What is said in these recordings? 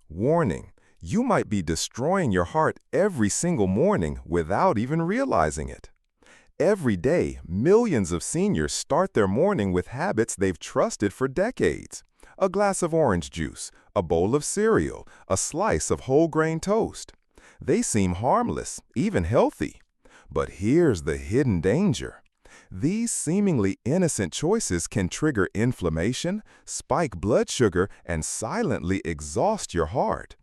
Warning: you might be destroying your heart every single morning without even realizing it. Every day, millions of seniors start their morning with habits they've trusted for decades. A glass of orange juice, a bowl of cereal, a slice of whole grain toast. They seem harmless, even healthy. But here's the hidden danger. These seemingly innocent choices can trigger inflammation, spike blood sugar, and silently exhaust your heart.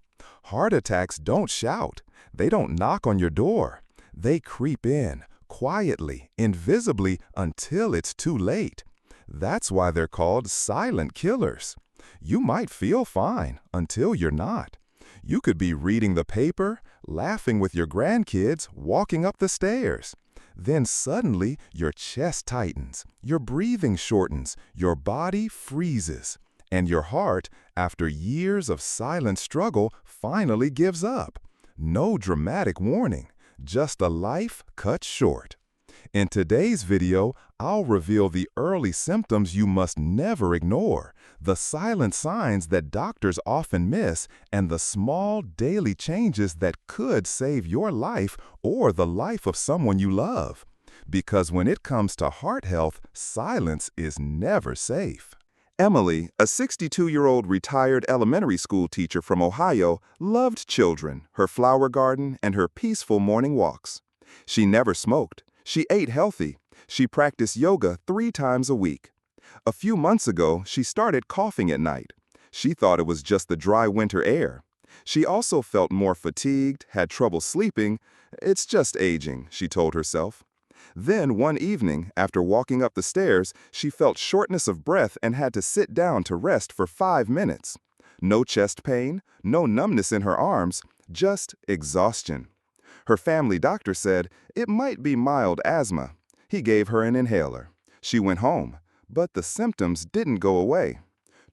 Heart attacks don't shout. They don't knock on your door. They creep in, quietly, invisibly, until it's too late. That's why they're called silent killers. You might feel fine until you're not. You could be reading the paper, laughing with your grandkids, walking up the stairs. Then suddenly, your chest tightens, your breathing shortens, your body freezes, and your heart, after years of silent struggle, finally gives up. No dramatic warning, just a life cut short. In today's video, I'll reveal the early symptoms you must never ignore, the silent signs that doctors often miss, and the small daily changes that could save your life or the life of someone you love. Because when it comes to heart health, silence is never safe. Emily, a 62-year-old retired elementary school teacher from Ohio, loved children, her flower garden, and her peaceful morning walks. She never smoked. She ate healthy. She practiced yoga 3 times a week. A few months ago, she started coughing at night. She thought it was just the dry winter air. She also felt more fatigued, had trouble sleeping. It's just aging, she told herself. Then one evening, after walking up the stairs, she felt shortness of breath and had to sit down to rest for 5 minutes. No chest pain, no numbness in her arms, just exhaustion. Her family doctor said it might be mild asthma. He gave her an inhaler. She went home, but the symptoms didn't go away.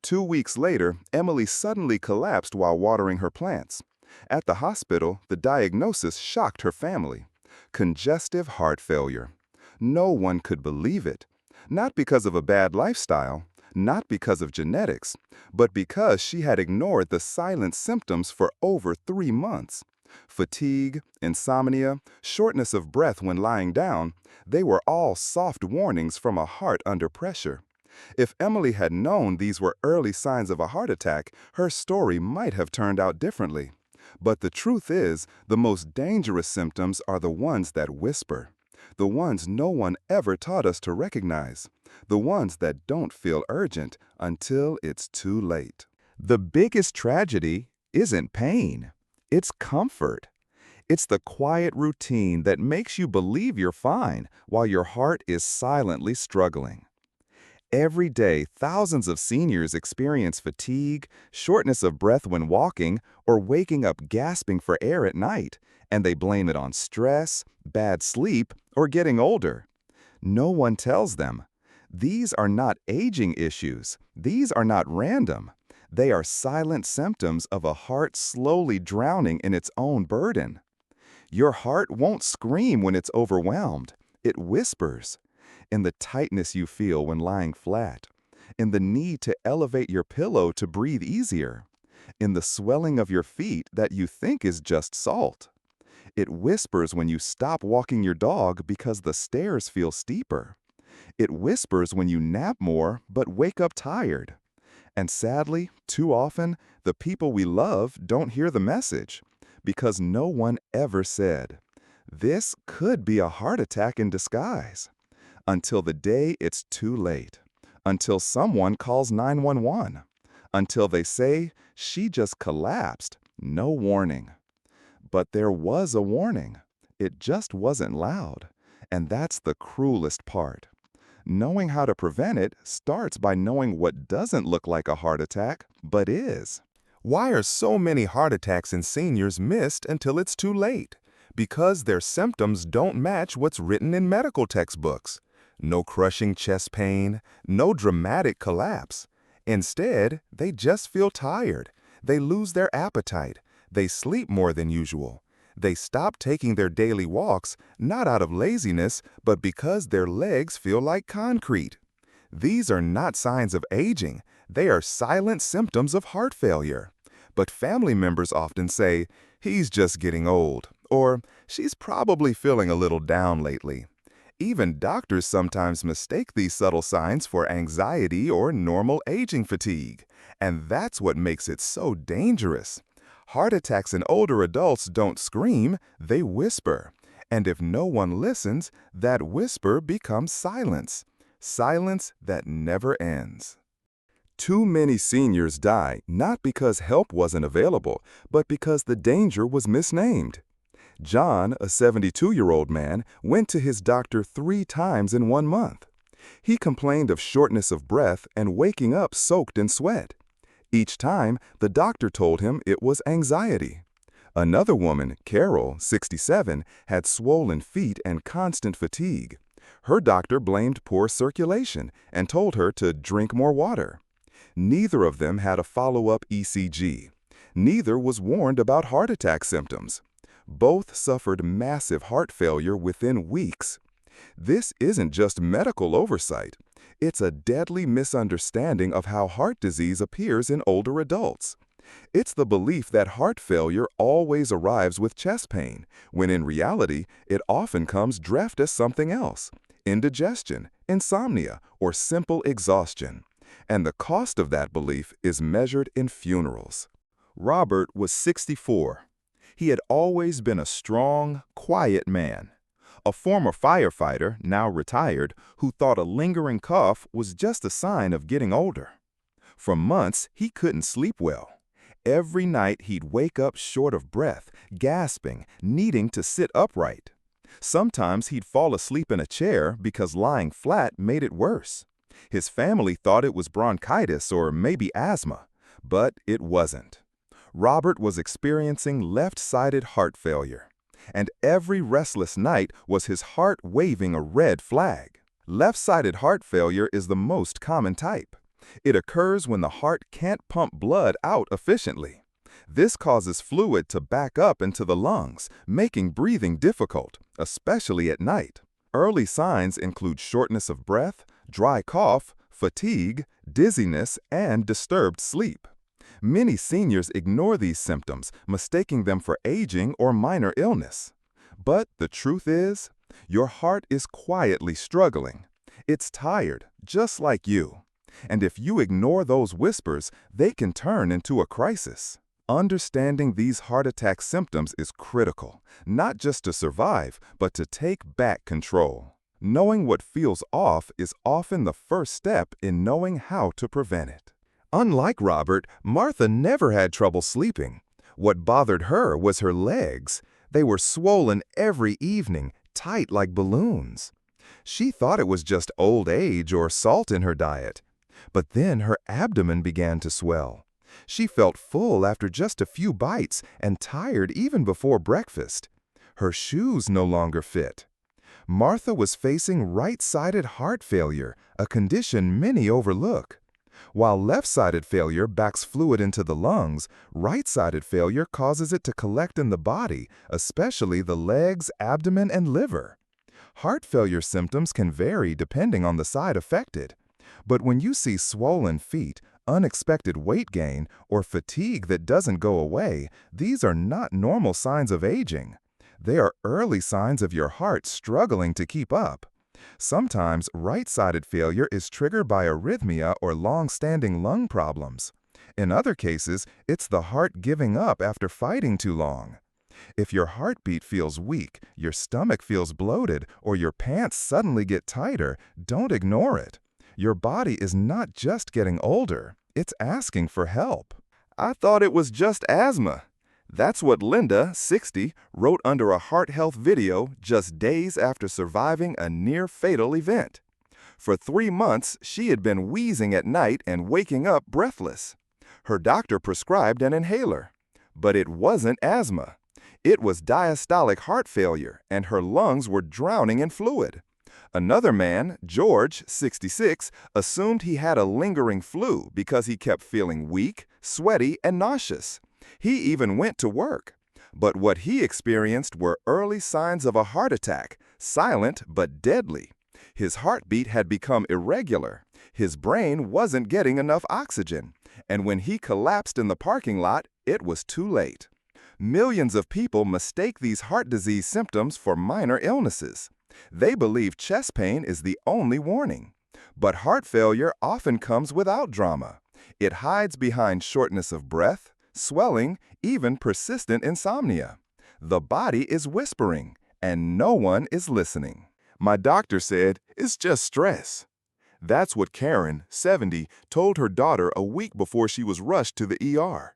2 weeks later, Emily suddenly collapsed while watering her plants. At the hospital, the diagnosis shocked her family. Congestive heart failure. No one could believe it. Not because of a bad lifestyle, not because of genetics, but because she had ignored the silent symptoms for over 3 months. Fatigue, insomnia, shortness of breath when lying down, they were all soft warnings from a heart under pressure. If Emily had known these were early signs of a heart attack, her story might have turned out differently. But the truth is, the most dangerous symptoms are the ones that whisper, the ones no one ever taught us to recognize, the ones that don't feel urgent until it's too late. The biggest tragedy isn't pain. It's comfort. It's the quiet routine that makes you believe you're fine while your heart is silently struggling. Every day, thousands of seniors experience fatigue, shortness of breath when walking, or waking up gasping for air at night, and they blame it on stress, bad sleep, or getting older. No one tells them. These are not aging issues. These are not random. They are silent symptoms of a heart slowly drowning in its own burden. Your heart won't scream when it's overwhelmed. It whispers. In the tightness you feel when lying flat. In the need to elevate your pillow to breathe easier. In the swelling of your feet that you think is just salt. It whispers when you stop walking your dog because the stairs feel steeper. It whispers when you nap more but wake up tired. And sadly, too often, the people we love don't hear the message because no one ever said, "This could be a heart attack in disguise." Until the day it's too late. Until someone calls 911. Until they say, "She just collapsed." No warning. But there was a warning. It just wasn't loud. And that's the cruelest part. Knowing how to prevent it starts by knowing what doesn't look like a heart attack, but is. Why are so many heart attacks in seniors missed until it's too late? Because their symptoms don't match what's written in medical textbooks. No crushing chest pain, no dramatic collapse. Instead, they just feel tired. They lose their appetite. They sleep more than usual. They stop taking their daily walks, not out of laziness, but because their legs feel like concrete. These are not signs of aging. They are silent symptoms of heart failure. But family members often say, "He's just getting old," or "She's probably feeling a little down lately." Even doctors sometimes mistake these subtle signs for anxiety or normal aging fatigue. And that's what makes it so dangerous. Heart attacks in older adults don't scream, they whisper. And if no one listens, that whisper becomes silence. Silence that never ends. Too many seniors die not because help wasn't available, but because the danger was misnamed. John, a 72-year-old man, went to his doctor 3 times in 1 month. He complained of shortness of breath and waking up soaked in sweat. Each time, the doctor told him it was anxiety. Another woman, Carol, 67, had swollen feet and constant fatigue. Her doctor blamed poor circulation and told her to drink more water. Neither of them had a follow-up ECG. Neither was warned about heart attack symptoms. Both suffered massive heart failure within weeks. This isn't just medical oversight. It's a deadly misunderstanding of how heart disease appears in older adults. It's the belief that heart failure always arrives with chest pain, when in reality, it often comes dressed as something else: indigestion, insomnia, or simple exhaustion. And the cost of that belief is measured in funerals. Robert was 64. He had always been a strong, quiet man. A former firefighter, now retired, who thought a lingering cough was just a sign of getting older. For months, he couldn't sleep well. Every night he'd wake up short of breath, gasping, needing to sit upright. Sometimes he'd fall asleep in a chair because lying flat made it worse. His family thought it was bronchitis or maybe asthma, but it wasn't. Robert was experiencing left-sided heart failure, and every restless night was his heart waving a red flag. Left-sided heart failure is the most common type. It occurs when the heart can't pump blood out efficiently. This causes fluid to back up into the lungs, making breathing difficult, especially at night. Early signs include shortness of breath, dry cough, fatigue, dizziness, and disturbed sleep. Many seniors ignore these symptoms, mistaking them for aging or minor illness. But the truth is, your heart is quietly struggling. It's tired, just like you. And if you ignore those whispers, they can turn into a crisis. Understanding these heart attack symptoms is critical, not just to survive, but to take back control. Knowing what feels off is often the first step in knowing how to prevent it. Unlike Robert, Martha never had trouble sleeping. What bothered her was her legs. They were swollen every evening, tight like balloons. She thought it was just old age or salt in her diet. But then her abdomen began to swell. She felt full after just a few bites and tired even before breakfast. Her shoes no longer fit. Martha was facing right-sided heart failure, a condition many overlook. While left-sided failure backs fluid into the lungs, right-sided failure causes it to collect in the body, especially the legs, abdomen, and liver. Heart failure symptoms can vary depending on the side affected. But when you see swollen feet, unexpected weight gain, or fatigue that doesn't go away, these are not normal signs of aging. They are early signs of your heart struggling to keep up. Sometimes right-sided failure is triggered by arrhythmia or long-standing lung problems. In other cases, it's the heart giving up after fighting too long. If your heartbeat feels weak, your stomach feels bloated, or your pants suddenly get tighter, don't ignore it. Your body is not just getting older, it's asking for help. "I thought it was just asthma." That's what Linda, 60, wrote under a heart health video just days after surviving a near-fatal event. For 3 months, she had been wheezing at night and waking up breathless. Her doctor prescribed an inhaler. But it wasn't asthma. It was diastolic heart failure, and her lungs were drowning in fluid. Another man, George, 66, assumed he had a lingering flu because he kept feeling weak, sweaty, and nauseous. He even went to work. But what he experienced were early signs of a heart attack, silent but deadly. His heartbeat had become irregular. His brain wasn't getting enough oxygen. And when he collapsed in the parking lot, it was too late. Millions of people mistake these heart disease symptoms for minor illnesses. They believe chest pain is the only warning. But heart failure often comes without drama. It hides behind shortness of breath, swelling, even persistent insomnia. The body is whispering, and no one is listening. My doctor said, "It's just stress." That's what Karen, 70, told her daughter a week before she was rushed to the ER.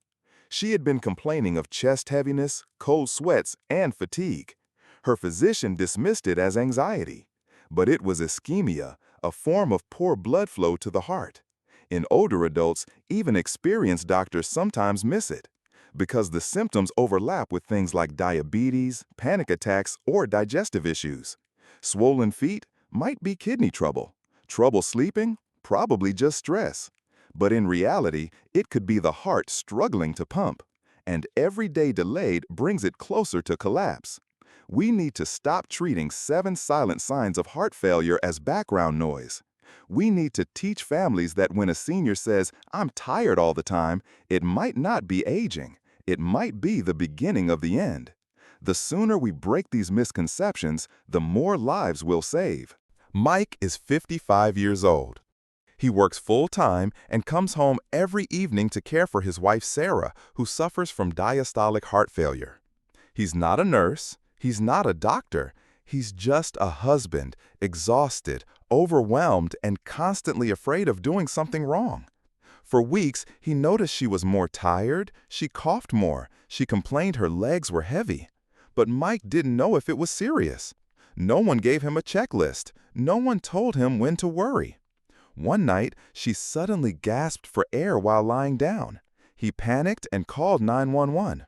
She had been complaining of chest heaviness, cold sweats, and fatigue. Her physician dismissed it as anxiety. But it was ischemia, a form of poor blood flow to the heart. In older adults, even experienced doctors sometimes miss it, because the symptoms overlap with things like diabetes, panic attacks, or digestive issues. Swollen feet might be kidney trouble. Trouble sleeping? Probably just stress. But in reality, it could be the heart struggling to pump, and every day delayed brings it closer to collapse. We need to stop treating 7 silent signs of heart failure as background noise. We need to teach families that when a senior says, "I'm tired all the time," it might not be aging. It might be the beginning of the end. The sooner we break these misconceptions, the more lives we'll save. Mike is 55 years old. He works full-time and comes home every evening to care for his wife Sarah, who suffers from diastolic heart failure. He's not a nurse. He's not a doctor. He's just a husband, exhausted, overwhelmed, and constantly afraid of doing something wrong. For weeks, he noticed she was more tired, she coughed more, she complained her legs were heavy. But Mike didn't know if it was serious. No one gave him a checklist. No one told him when to worry. One night, she suddenly gasped for air while lying down. He panicked and called 911.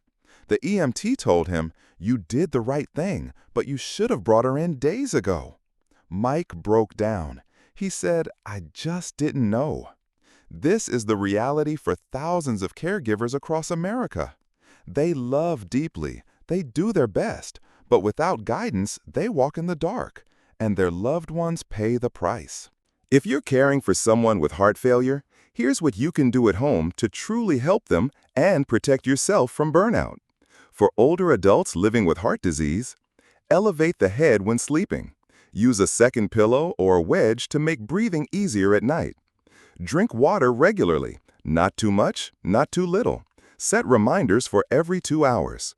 The EMT told him, "You did the right thing, but you should have brought her in days ago." Mike broke down. He said, "I just didn't know." This is the reality for thousands of caregivers across America. They love deeply, they do their best, but without guidance, they walk in the dark, and their loved ones pay the price. If you're caring for someone with heart failure, here's what you can do at home to truly help them and protect yourself from burnout. For older adults living with heart disease, elevate the head when sleeping. Use a second pillow or a wedge to make breathing easier at night. Drink water regularly, not too much, not too little. Set reminders for every 2 hours.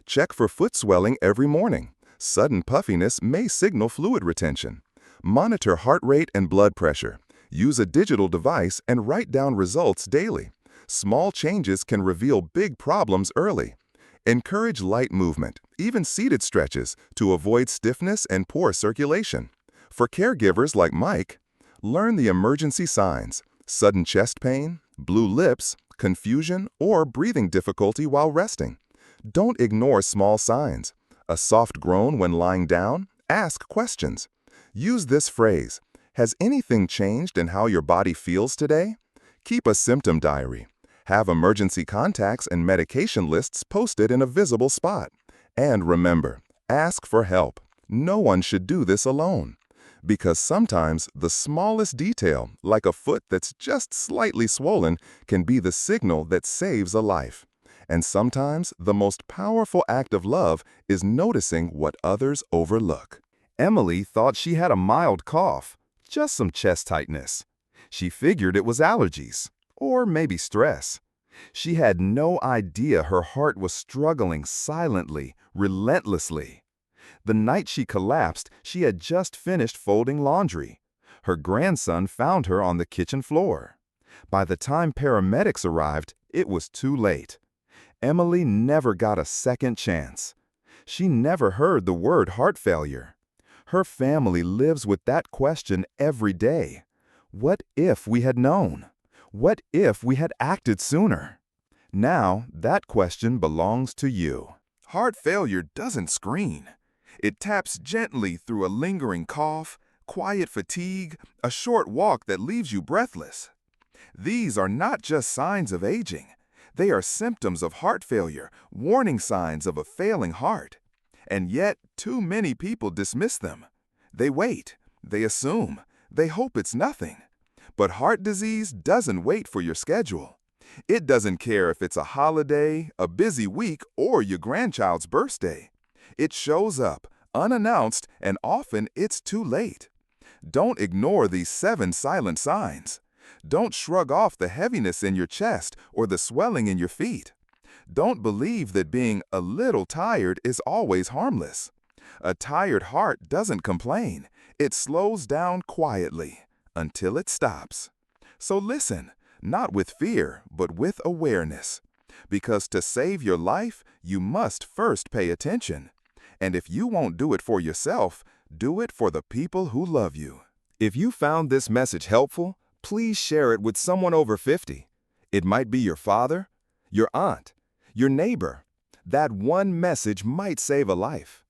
Check for foot swelling every morning. Sudden puffiness may signal fluid retention. Monitor heart rate and blood pressure. Use a digital device and write down results daily. Small changes can reveal big problems early. Encourage light movement, even seated stretches, to avoid stiffness and poor circulation. For caregivers like Mike, learn the emergency signs: sudden chest pain, blue lips, confusion, or breathing difficulty while resting. Don't ignore small signs. A soft groan when lying down? Ask questions. Use this phrase: "Has anything changed in how your body feels today?" Keep a symptom diary. Have emergency contacts and medication lists posted in a visible spot. And remember, ask for help. No one should do this alone. Because sometimes the smallest detail, like a foot that's just slightly swollen, can be the signal that saves a life. And sometimes the most powerful act of love is noticing what others overlook. Emily thought she had a mild cough, just some chest tightness. She figured it was allergies, or maybe stress. She had no idea her heart was struggling silently, relentlessly. The night she collapsed, she had just finished folding laundry. Her grandson found her on the kitchen floor. By the time paramedics arrived, it was too late. Emily never got a second chance. She never heard the word heart failure. Her family lives with that question every day. What if we had known? What if we had acted sooner? Now, that question belongs to you. Heart failure doesn't scream. It taps gently through a lingering cough, quiet fatigue, a short walk that leaves you breathless. These are not just signs of aging. They are symptoms of heart failure, warning signs of a failing heart. And yet, too many people dismiss them. They wait, they assume, they hope it's nothing. But heart disease doesn't wait for your schedule. It doesn't care if it's a holiday, a busy week, or your grandchild's birthday. It shows up, unannounced, and often it's too late. Don't ignore these 7 silent signs. Don't shrug off the heaviness in your chest or the swelling in your feet. Don't believe that being a little tired is always harmless. A tired heart doesn't complain. It slows down quietly until it stops. So listen, not with fear, but with awareness. Because to save your life, you must first pay attention. And if you won't do it for yourself, do it for the people who love you. If you found this message helpful, please share it with someone over 50. It might be your father, your aunt, your neighbor. That one message might save a life.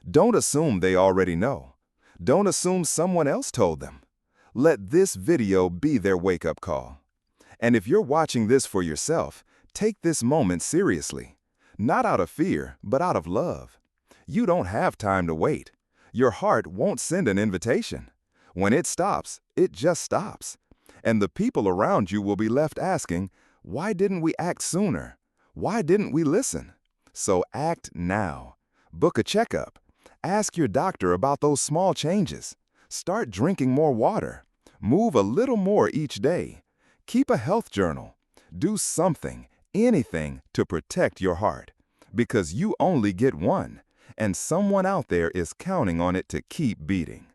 Don't assume they already know. Don't assume someone else told them. Let this video be their wake-up call. And if you're watching this for yourself, take this moment seriously. Not out of fear, but out of love. You don't have time to wait. Your heart won't send an invitation. When it stops, it just stops. And the people around you will be left asking, why didn't we act sooner? Why didn't we listen? So act now. Book a checkup. Ask your doctor about those small changes. Start drinking more water. Move a little more each day. Keep a health journal. Do something, anything to protect your heart. Because you only get one, and someone out there is counting on it to keep beating.